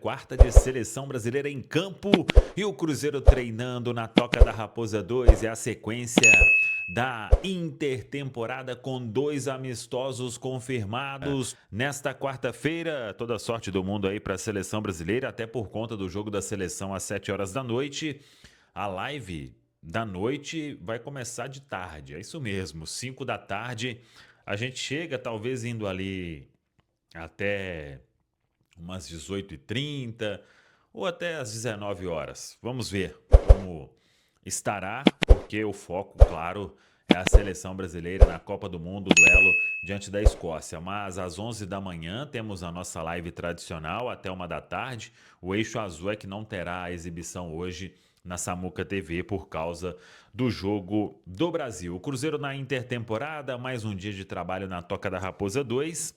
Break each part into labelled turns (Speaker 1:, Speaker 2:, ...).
Speaker 1: Quarta de seleção brasileira em campo e o Cruzeiro treinando na Toca da Raposa 2. É a sequência da intertemporada com 2 amistosos confirmados nesta quarta-feira. Toda sorte do mundo aí para a seleção brasileira, até por conta do jogo da seleção às 7 horas da noite. A live da noite vai começar de tarde, é isso mesmo, 5 da tarde. A gente chega talvez indo ali até umas 18h30 ou até às 19 horas. Vamos ver como estará, porque o foco, claro, é a seleção brasileira na Copa do Mundo, o duelo diante da Escócia. Mas às 11 da manhã temos a nossa live tradicional até 1 da tarde. O Eixo Azul é que não terá a exibição hoje na Samuca TV por causa do jogo do Brasil. O Cruzeiro na intertemporada, mais um dia de trabalho na Toca da Raposa 2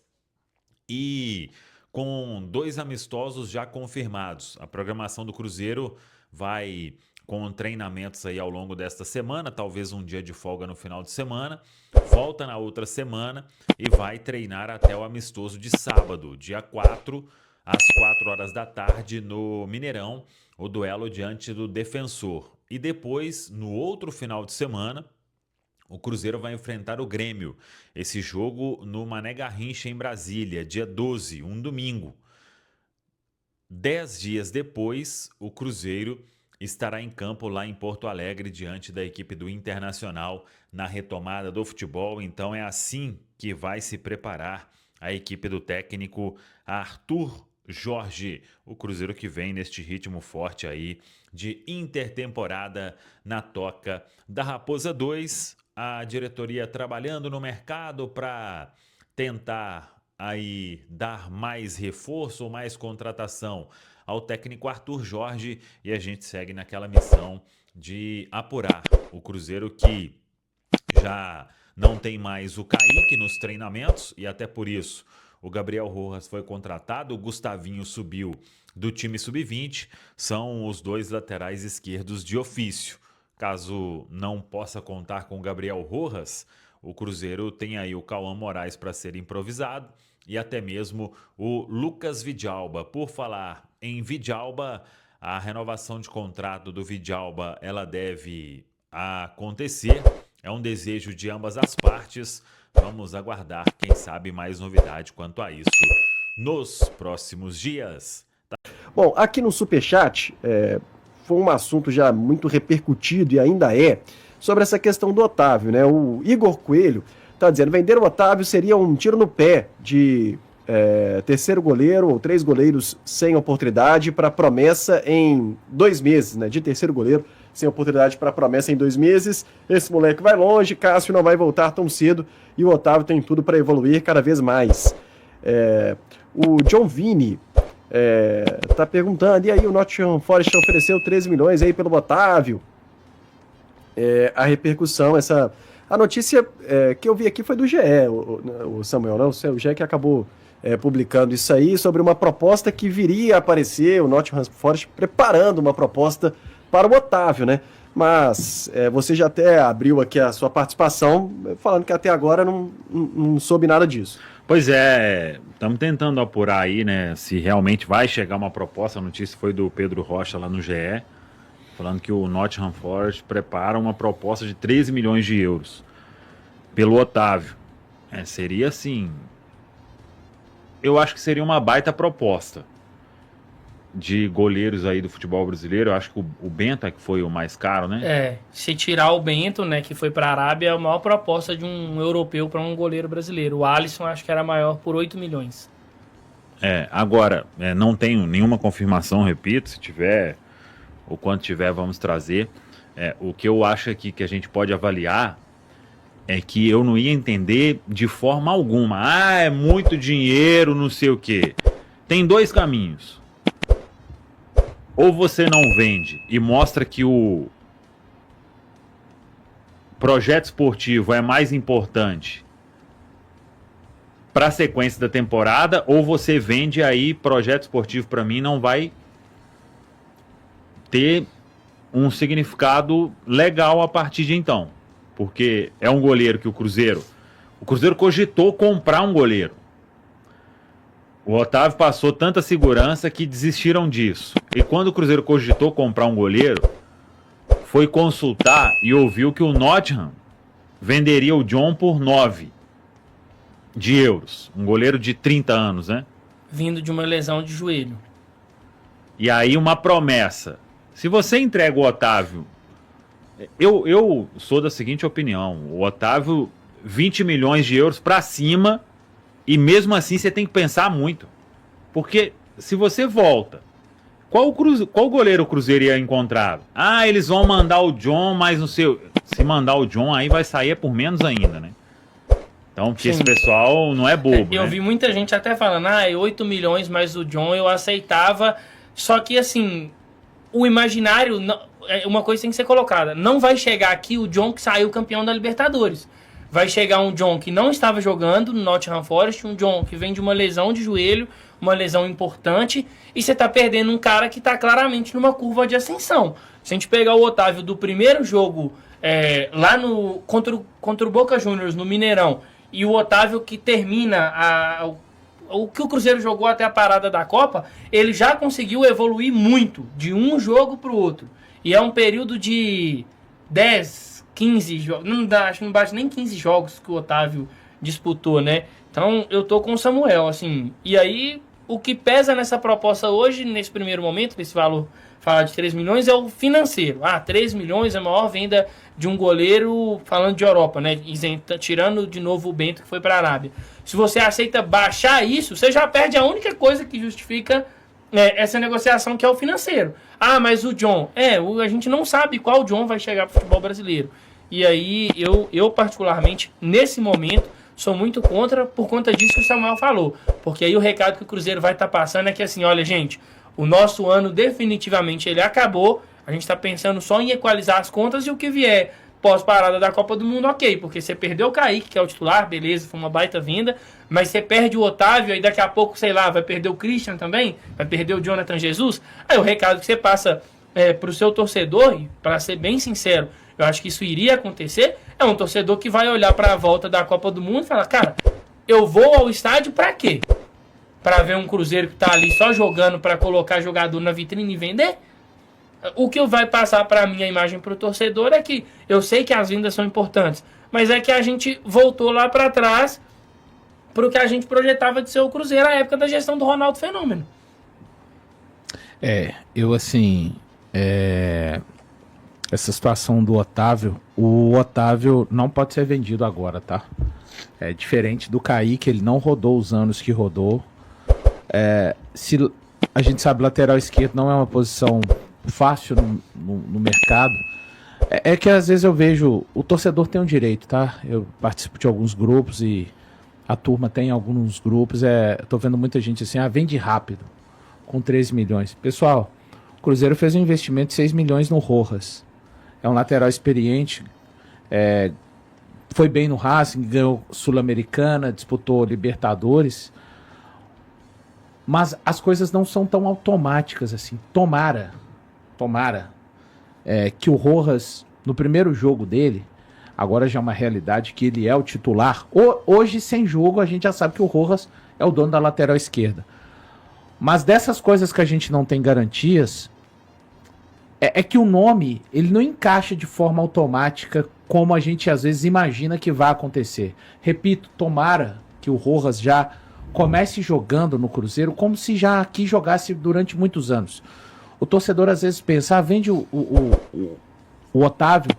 Speaker 1: e com 2 amistosos já confirmados. A programação do Cruzeiro vai com treinamentos aí ao longo desta semana, talvez um dia de folga no final de semana, volta na outra semana e vai treinar até o amistoso de sábado, dia 4, às 4 horas da tarde no Mineirão, o duelo diante do Defensor. E depois, no outro final de semana, o Cruzeiro vai enfrentar o Grêmio. Esse jogo no Mané Garrincha, em Brasília, dia 12, um domingo. 10 dias depois, o Cruzeiro estará em campo lá em Porto Alegre, diante da equipe do Internacional, na retomada do futebol. Então é assim que vai se preparar a equipe do técnico Arthur Jorge. O Cruzeiro que vem neste ritmo forte aí de intertemporada na Toca da Raposa 2. A diretoria trabalhando no mercado para tentar aí dar mais reforço ou mais contratação ao técnico Arthur Jorge, e a gente segue naquela missão de apurar o Cruzeiro, que já não tem mais o Kaique nos treinamentos e até por isso o Gabriel Rojas foi contratado, o Gustavinho subiu do time sub-20, são os 2 laterais esquerdos de ofício. Caso não possa contar com o Gabriel Rojas, o Cruzeiro tem aí o Cauã Moraes para ser improvisado e até mesmo o Lucas Vidalba. Por falar em Vidalba, a renovação de contrato do Vidalba ela deve acontecer. É um desejo de ambas as partes. Vamos aguardar, quem sabe, mais novidade quanto a isso nos próximos dias.
Speaker 2: Bom, aqui no Superchat, foi um assunto já muito repercutido e ainda é, sobre essa questão do Otávio, né? O Igor Coelho está dizendo, vender o Otávio seria um tiro no pé de terceiro goleiro ou 3 goleiros sem oportunidade para promessa em 2 meses, né? De terceiro goleiro sem oportunidade para promessa em 2 meses. Esse moleque vai longe, Cássio não vai voltar tão cedo e o Otávio tem tudo para evoluir cada vez mais. O John Vini tá perguntando, e aí o Nottingham Forest ofereceu 13 milhões aí pelo Otávio? A repercussão, a notícia que eu vi aqui foi do GE, o Samuel, não? O GE que acabou publicando isso aí, sobre uma proposta que viria a aparecer, o Nottingham Forest preparando uma proposta para o Otávio, né? Mas você já até abriu aqui a sua participação, falando que até agora não soube nada disso.
Speaker 1: Pois é, estamos tentando apurar aí, né, se realmente vai chegar uma proposta. A notícia foi do Pedro Rocha lá no GE, falando que o Nottingham Forest prepara uma proposta de 13 milhões de euros pelo Otávio. Seria assim, eu acho que seria uma baita proposta de goleiros aí do futebol brasileiro. Eu acho que o Bento é que foi o mais caro, né?
Speaker 3: Se tirar o Bento, né, que foi para a Arábia, é a maior proposta de um europeu para um goleiro brasileiro. O Alisson acho que era maior por 8 milhões.
Speaker 1: Agora, não tenho nenhuma confirmação, repito, se tiver, ou quando tiver, vamos trazer. O que eu acho aqui que a gente pode avaliar é que eu não ia entender de forma alguma. É muito dinheiro, não sei o quê. Tem 2 caminhos. Ou você não vende e mostra que o projeto esportivo é mais importante para a sequência da temporada, ou você vende, aí projeto esportivo para mim não vai ter um significado legal a partir de então. Porque é um goleiro que o Cruzeiro cogitou comprar um goleiro. O Otávio passou tanta segurança que desistiram disso. E quando o Cruzeiro cogitou comprar um goleiro, foi consultar e ouviu que o Nottingham venderia o John por 9 de euros. Um goleiro de 30 anos, né?
Speaker 3: Vindo de uma lesão de joelho.
Speaker 1: E aí uma promessa. Se você entrega o Otávio... Eu sou da seguinte opinião. O Otávio, 20 milhões de euros para cima... E mesmo assim você tem que pensar muito. Porque se você volta, qual goleiro o Cruzeiro ia encontrar? Ah, eles vão mandar o John, mas não sei. Se mandar o John, aí vai sair por menos ainda, né? Então, porque esse pessoal não é bobo.
Speaker 3: Eu
Speaker 1: né?
Speaker 3: vi muita gente até falando, 8 milhões mais o John eu aceitava. Só que assim, o imaginário, uma coisa tem que ser colocada. Não vai chegar aqui o John que saiu campeão da Libertadores. Vai chegar um John que não estava jogando no Nottingham Forest, um John que vem de uma lesão de joelho, uma lesão importante, e você está perdendo um cara que está claramente numa curva de ascensão. Se a gente pegar o Otávio do primeiro jogo lá contra o Boca Juniors no Mineirão, e o Otávio que termina o que o Cruzeiro jogou até a parada da Copa, ele já conseguiu evoluir muito, de um jogo para o outro. E é um período de 15 jogos, acho que não bate nem 15 jogos que o Otávio disputou, né? Então eu tô com o Samuel, assim. E aí, o que pesa nessa proposta hoje, nesse primeiro momento, desse valor, falar de 3 milhões, é o financeiro. 3 milhões é a maior venda de um goleiro, falando de Europa, né? Tirando de novo o Bento, que foi para a Arábia. Se você aceita baixar isso, você já perde a única coisa que justifica essa negociação, que é o financeiro. Mas o John, a gente não sabe qual John vai chegar pro futebol brasileiro. E aí, eu particularmente, nesse momento, sou muito contra, por conta disso que o Samuel falou. Porque aí o recado que o Cruzeiro vai estar passando é que assim, olha gente, o nosso ano definitivamente ele acabou, a gente está pensando só em equalizar as contas e o que vier pós-parada da Copa do Mundo, ok, porque você perdeu o Kaique, que é o titular, beleza, foi uma baita vinda, mas você perde o Otávio, aí daqui a pouco, sei lá, vai perder o Christian também, vai perder o Jonathan Jesus, aí o recado que você passa para o seu torcedor, e para ser bem sincero, eu acho que isso iria acontecer, é um torcedor que vai olhar para a volta da Copa do Mundo e falar, cara, eu vou ao estádio para quê? Para ver um Cruzeiro que tá ali só jogando para colocar jogador na vitrine e vender? O que vai passar para mim, a imagem para o torcedor, é que eu sei que as vendas são importantes, mas é que a gente voltou lá para trás para o que a gente projetava de ser o Cruzeiro na época da gestão do Ronaldo Fenômeno.
Speaker 4: Essa situação do Otávio, o Otávio não pode ser vendido agora, tá? É diferente do Kaique, ele não rodou os anos que rodou. Se a gente sabe, lateral esquerdo não é uma posição fácil no mercado. É que às vezes eu vejo, o torcedor tem um direito, tá? Eu participo de alguns grupos e a turma tem alguns grupos, tô vendo muita gente assim, vende rápido, com 13 milhões. Pessoal, o Cruzeiro fez um investimento de 6 milhões no Rojas. É um lateral experiente, foi bem no Racing, ganhou Sul-Americana, disputou Libertadores, mas as coisas não são tão automáticas assim. Tomara que o Rojas, no primeiro jogo dele, agora já é uma realidade que ele é o titular. Hoje, sem jogo, a gente já sabe que o Rojas é o dono da lateral esquerda. Mas dessas coisas que a gente não tem garantias, é que o nome, ele não encaixa de forma automática como a gente às vezes imagina que vai acontecer. Repito, tomara que o Rojas já comece jogando no Cruzeiro como se já aqui jogasse durante muitos anos. O torcedor às vezes pensa, vende o Otávio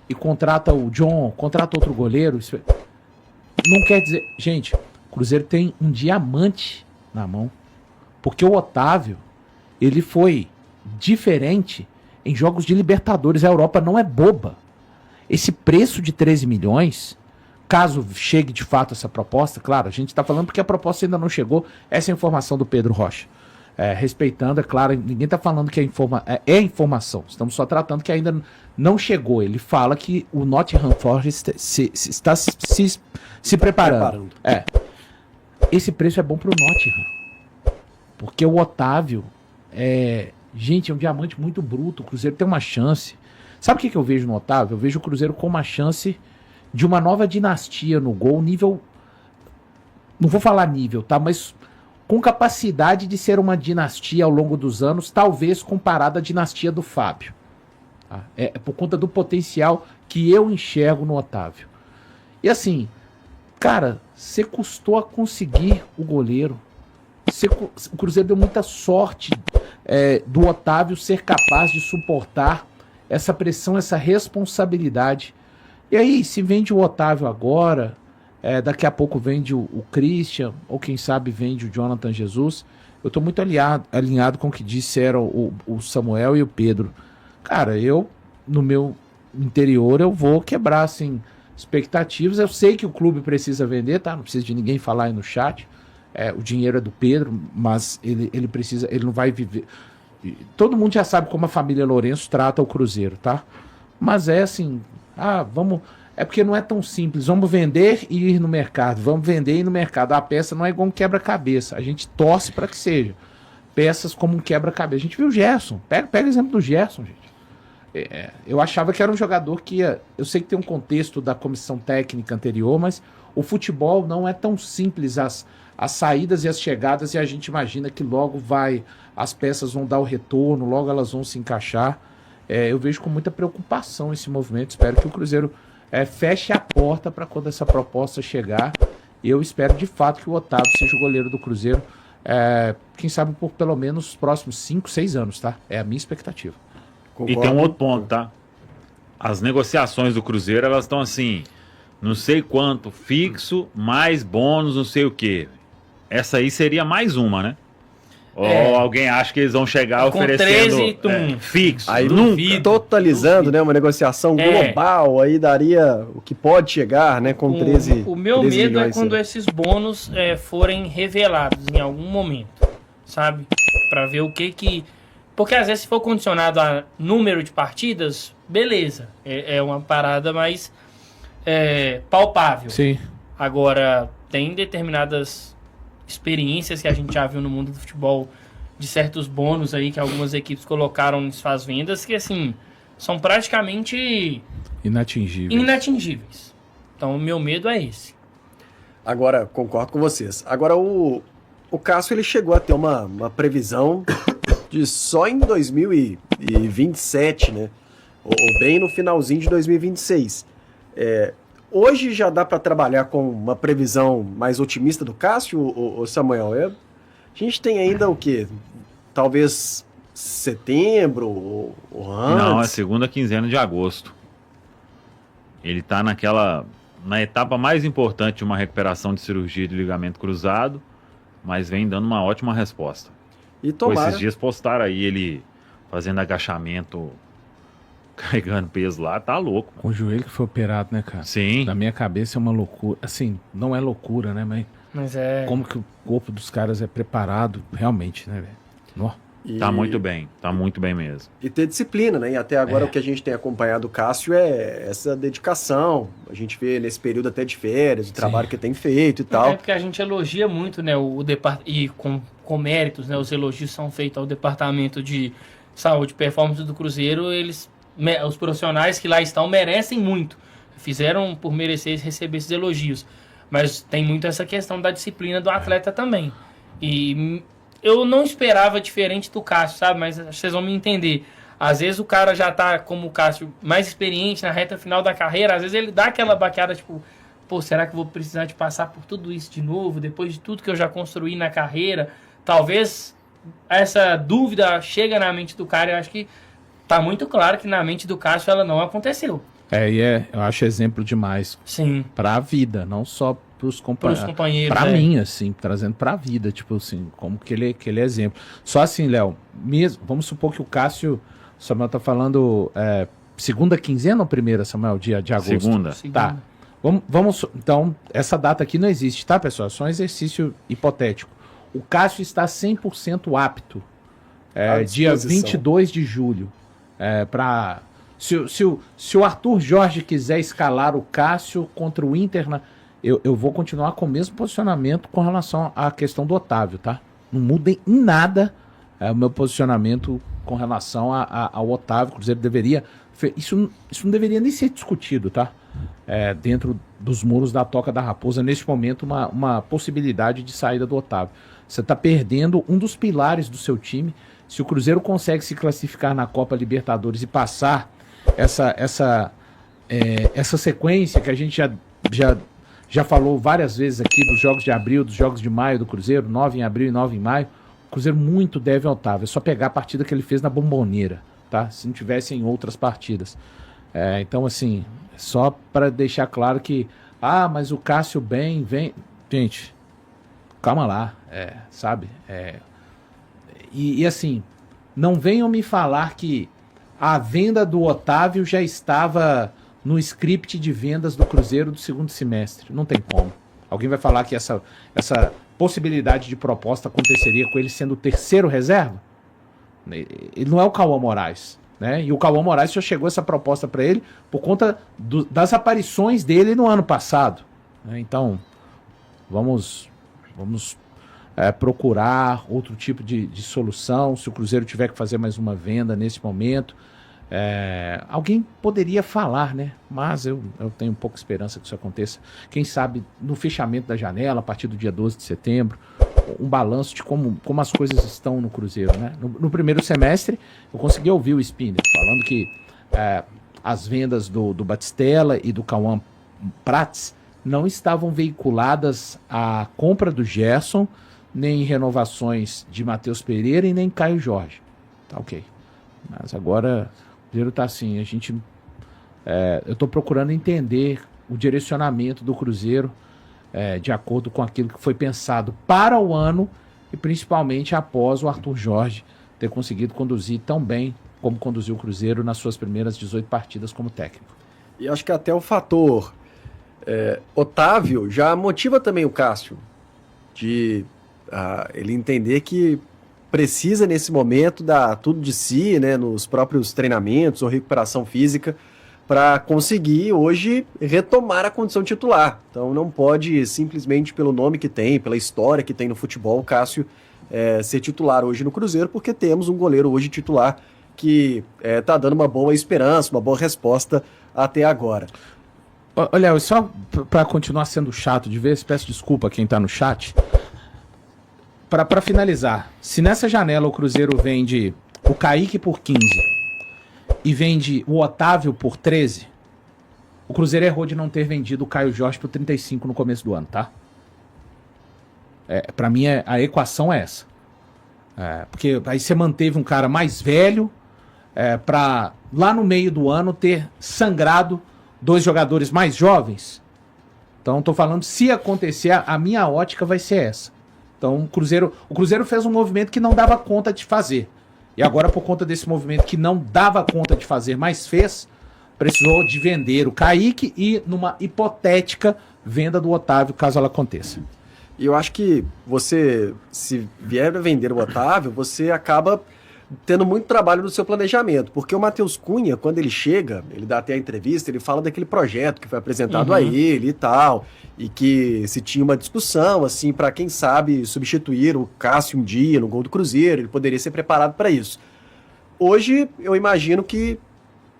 Speaker 4: e contrata o John, contrata outro goleiro. Isso não quer dizer... Gente, o Cruzeiro tem um diamante na mão. Porque o Otávio, ele foi diferente em jogos de Libertadores. A Europa não é boba. Esse preço de 13 milhões, caso chegue de fato essa proposta, claro, a gente está falando porque a proposta ainda não chegou, essa é a informação do Pedro Rocha. Respeitando, é claro, ninguém está falando que é informação, estamos só tratando que ainda não chegou. Ele fala que o Nottingham Forest está se preparando. Esse preço é bom para o Nottingham, porque o Otávio gente, é um diamante muito bruto. O Cruzeiro tem uma chance. Sabe o que eu vejo no Otávio? Eu vejo o Cruzeiro com uma chance de uma nova dinastia no gol, nível... Não vou falar nível, tá? Mas com capacidade de ser uma dinastia ao longo dos anos, talvez comparada à dinastia do Fábio. Tá? É por conta do potencial que eu enxergo no Otávio. E assim, cara, você custou a conseguir o goleiro. O Cruzeiro deu muita sorte do Otávio ser capaz de suportar essa pressão, essa responsabilidade. E aí, se vende o Otávio agora, daqui a pouco vende o Christian, ou quem sabe vende o Jonathan Jesus, eu estou muito alinhado com o que disseram o Samuel e o Pedro. Cara, eu, no meu interior, eu vou quebrar, assim, expectativas. Eu sei que o clube precisa vender, tá? Não precisa de ninguém falar aí no chat. O dinheiro é do Pedro, mas ele precisa, ele não vai viver. Todo mundo já sabe como a família Lourenço trata o Cruzeiro, tá? Mas é assim, vamos. É porque não é tão simples. Vamos vender e ir no mercado. Vamos vender e ir no mercado. A peça não é igual um quebra-cabeça. A gente torce para que seja. Peças como um quebra-cabeça. A gente viu o Gerson. Pega o exemplo do Gerson, gente. Eu achava que era um jogador que ia. Eu sei que tem um contexto da comissão técnica anterior, mas o futebol não é tão simples. As saídas e as chegadas, e a gente imagina que logo as peças vão dar o retorno, logo elas vão se encaixar. Eu vejo com muita preocupação esse movimento. Espero que o Cruzeiro feche a porta para quando essa proposta chegar. Eu espero de fato que o Otávio seja o goleiro do Cruzeiro, quem sabe por pelo menos os próximos 5, 6 anos, tá? É a minha expectativa.
Speaker 1: E tem um outro ponto, tá? As negociações do Cruzeiro, elas estão assim, não sei quanto fixo, mais bônus, não sei o quê. Essa aí seria mais uma, né? Ou alguém acha que eles vão chegar
Speaker 3: com
Speaker 1: oferecendo
Speaker 3: 13,
Speaker 1: fixo.
Speaker 2: Aí
Speaker 1: Nunca.
Speaker 2: totalizando, né, uma negociação global, aí daria o que pode chegar, né, com 13
Speaker 3: O meu
Speaker 2: 13
Speaker 3: medo
Speaker 2: milhões,
Speaker 3: é quando esses bônus forem revelados em algum momento, sabe? Pra ver o que... Porque às vezes se for condicionado a número de partidas, beleza. É uma parada mais palpável.
Speaker 4: Sim.
Speaker 3: Agora, tem determinadas experiências que a gente já viu no mundo do futebol, de certos bônus aí que algumas equipes colocaram em suas vendas, que assim, são praticamente inatingíveis. Então o meu medo é esse.
Speaker 2: Agora, concordo com vocês. Agora, o Cássio, ele chegou a ter uma previsão de só em 2027, né? Ou bem no finalzinho de 2026. Hoje já dá para trabalhar com uma previsão mais otimista do Cássio, o Samuel? A gente tem ainda o quê? Talvez setembro ou antes?
Speaker 1: Não, é segunda quinzena de agosto. Ele tá na etapa mais importante de uma recuperação de cirurgia de ligamento cruzado, mas vem dando uma ótima resposta.
Speaker 2: E tomara...
Speaker 1: Esses dias postaram aí ele fazendo agachamento, carregando peso lá, tá louco.
Speaker 4: O joelho que foi operado, né, cara?
Speaker 1: Sim.
Speaker 4: Na minha cabeça é uma loucura. Assim, não é loucura, né,
Speaker 3: mas
Speaker 4: como que o corpo dos caras é preparado realmente, né, velho?
Speaker 1: Tá muito bem mesmo.
Speaker 2: E ter disciplina, né? E até agora o que a gente tem acompanhado o Cássio é essa dedicação. A gente vê nesse período até de férias, o trabalho que tem feito e tal.
Speaker 3: É porque a gente elogia muito, né, e com méritos, né, os elogios são feitos ao departamento de saúde e performance do Cruzeiro, os profissionais que lá estão merecem muito. Fizeram por merecer receber esses elogios. Mas tem muito essa questão da disciplina do atleta também. E eu não esperava diferente do Cássio, sabe? Mas vocês vão me entender. Às vezes o cara já tá, como o Cássio, mais experiente na reta final da carreira. Às vezes ele dá aquela baqueada, tipo, pô, será que eu vou precisar de passar por tudo isso de novo? Depois de tudo que eu já construí na carreira? Talvez essa dúvida chega na mente do cara. Eu acho que tá muito claro que na mente do Cássio ela não aconteceu.
Speaker 4: Eu acho exemplo demais.
Speaker 3: Sim.
Speaker 4: Pra vida, não só pros companheiros. Pra mim, assim, trazendo pra vida, tipo assim, como que ele é exemplo. Só assim, Léo, mesmo, vamos supor que o Cássio, o Samuel tá falando segunda quinzena ou primeira, Samuel, dia de agosto?
Speaker 1: Segunda.
Speaker 4: Tá. Vamos, então, essa data aqui não existe, tá, pessoal? É só um exercício hipotético. O Cássio está 100% apto dia 22 de julho para... Se o Arthur Jorge quiser escalar o Cássio contra o Inter, eu vou continuar com o mesmo posicionamento com relação à questão do Otávio, tá? Não muda em nada o meu posicionamento com relação ao Otávio. O Cruzeiro deveria... Isso não deveria nem ser discutido, tá? dentro dos muros da Toca da Raposa, neste momento, uma possibilidade de saída do Otávio. Você está perdendo um dos pilares do seu time. Se o Cruzeiro consegue se classificar na Copa Libertadores e passar essa sequência que a gente já falou várias vezes aqui dos jogos de abril, dos jogos de maio do Cruzeiro, 9 em abril e 9 em maio, o Cruzeiro muito deve ao Otávio. É só pegar a partida que ele fez na Bombonera, tá? Se não tivesse em outras partidas. Então, assim, só para deixar claro que, mas o Cássio vem... Gente, calma lá, sabe? E assim, não venham me falar que a venda do Otávio já estava no script de vendas do Cruzeiro do segundo semestre. Não tem como. Alguém vai falar que essa possibilidade de proposta aconteceria com ele sendo o terceiro reserva? Ele não é o Cauã Moraes, né? E o Cauã Moraes já chegou essa proposta para ele por conta das aparições dele no ano passado, né? Então, vamos procurar outro tipo de solução. Se o Cruzeiro tiver que fazer mais uma venda nesse momento, alguém poderia falar, né? Mas eu tenho pouca esperança que isso aconteça. Quem sabe no fechamento da janela, a partir do dia 12 de setembro, um balanço de como as coisas estão no Cruzeiro, né? No primeiro semestre, eu consegui ouvir o Spinner falando que as vendas do Batistella e do Cauã Prats não estavam veiculadas à compra do Gerson, nem renovações de Matheus Pereira e nem Caio Jorge. Tá ok. Mas agora o Cruzeiro tá assim, eu tô procurando entender o direcionamento do Cruzeiro de acordo com aquilo que foi pensado para o ano e principalmente após o Arthur Jorge ter conseguido conduzir tão bem como conduziu o Cruzeiro nas suas primeiras 18 partidas como técnico.
Speaker 2: E acho que até o fator Otávio já motiva também o Cássio de ele entender que precisa nesse momento dar tudo de si, né, nos próprios treinamentos ou recuperação física para conseguir hoje retomar a condição titular. Então não pode simplesmente pelo nome que tem, pela história que tem no futebol, o Cássio ser titular hoje no Cruzeiro, porque temos um goleiro hoje titular que está dando uma boa esperança, uma boa resposta até agora.
Speaker 4: Olha, só para continuar sendo chato de vez, peço desculpa a quem está no chat. Para finalizar, se nessa janela o Cruzeiro vende o Kaique por 15 e vende o Otávio por 13, o Cruzeiro errou de não ter vendido o Caio Jorge por 35 no começo do ano, tá? Para mim a equação é essa. Porque aí você manteve um cara mais velho para lá no meio do ano ter sangrado 2 jogadores mais jovens. Então tô falando, se acontecer, a minha ótica vai ser essa. Então o Cruzeiro fez um movimento que não dava conta de fazer. E agora, por conta desse movimento que não dava conta de fazer, mas fez, precisou de vender o Kaique e numa hipotética venda do Otávio, caso ela aconteça.
Speaker 2: E eu acho que você, se vier a vender o Otávio, você acaba tendo muito trabalho no seu planejamento, porque o Matheus Cunha, quando ele chega, ele dá até a entrevista, ele fala daquele projeto que foi apresentado a ele e tal, e que se tinha uma discussão, assim, para quem sabe substituir o Cássio um dia no gol do Cruzeiro, ele poderia ser preparado para isso. Hoje, eu imagino que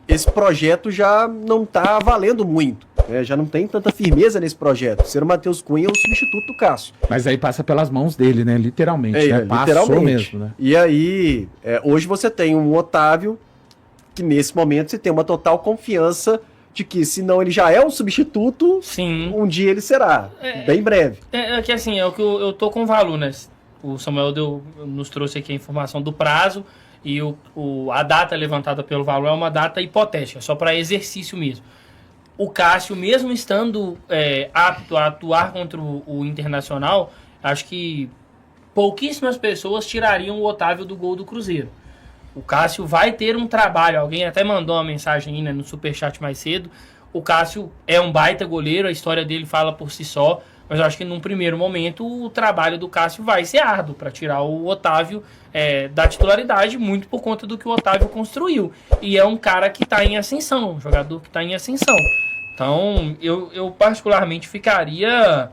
Speaker 2: esse projeto já não está valendo muito, né? Já não tem tanta firmeza nesse projeto. Ser o Matheus Cunha é o substituto do Cássio.
Speaker 4: Mas aí passa pelas mãos dele, né? Literalmente, né? Passou
Speaker 2: literalmente
Speaker 4: mesmo, né?
Speaker 2: E aí, hoje você tem um Otávio que nesse momento você tem uma total confiança de que, se não ele já é um substituto, sim, um dia ele será, bem breve.
Speaker 3: Que assim, é o que eu tô com o Valu, né? O Samuel nos trouxe aqui a informação do prazo e a data levantada pelo Valu é uma data hipotética, só para exercício mesmo. O Cássio, mesmo estando apto a atuar contra o Internacional, acho que pouquíssimas pessoas tirariam o Otávio do gol do Cruzeiro. O Cássio vai ter um trabalho, alguém até mandou uma mensagem aí, né, no Superchat mais cedo. O Cássio é um baita goleiro, a história dele fala por si só, mas eu acho que num primeiro momento o trabalho do Cássio vai ser árduo para tirar o Otávio da titularidade, muito por conta do que o Otávio construiu. E é um cara que está em ascensão, um jogador que está em ascensão. Então, eu particularmente ficaria...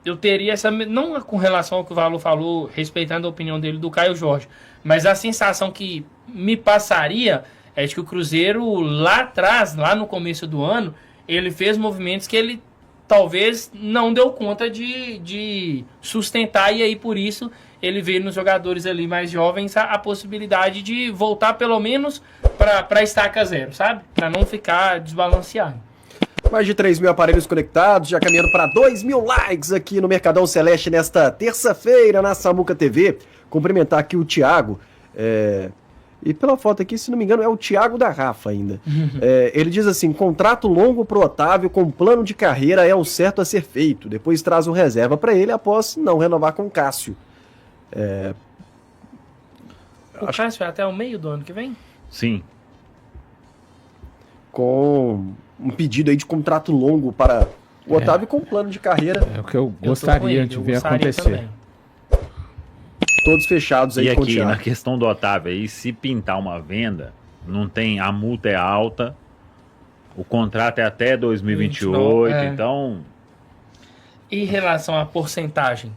Speaker 3: eu teria essa... Não com relação ao que o Valu falou, respeitando a opinião dele do Caio Jorge, mas a sensação que me passaria é de que o Cruzeiro, lá atrás, lá no começo do ano, ele fez movimentos que ele talvez não deu conta de sustentar, e aí por isso ele vê nos jogadores ali mais jovens a possibilidade de voltar pelo menos para estaca zero, sabe? Para não ficar desbalanceado.
Speaker 2: Mais de 3 mil aparelhos conectados, já caminhando para 2 mil likes aqui no Mercadão Celeste nesta terça-feira na Samuca TV. Cumprimentar aqui o Thiago. E pela foto aqui, se não me engano, é o Thiago da Rafa ainda. Ele diz assim: contrato longo pro Otávio com plano de carreira é o certo a ser feito. Depois traz um reserva para ele após não renovar com o Cássio.
Speaker 3: O Cássio é até o meio do ano que vem?
Speaker 1: Sim.
Speaker 2: Com um pedido aí de contrato longo para o Otávio com plano de carreira.
Speaker 4: É o que eu gostaria de ver acontecer.
Speaker 3: Também.
Speaker 2: Todos fechados aí
Speaker 1: E
Speaker 2: com o
Speaker 1: aqui,
Speaker 2: Thiago.
Speaker 1: na questão do Otávio, aí, se pintar uma venda, não tem, a multa é alta, o contrato é até 2028, então...
Speaker 3: E em relação à porcentagem?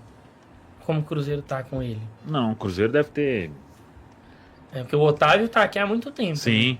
Speaker 3: Como o Cruzeiro tá com ele?
Speaker 1: Não, o Cruzeiro deve ter...
Speaker 3: Porque o Otávio tá aqui há muito tempo.
Speaker 1: Sim.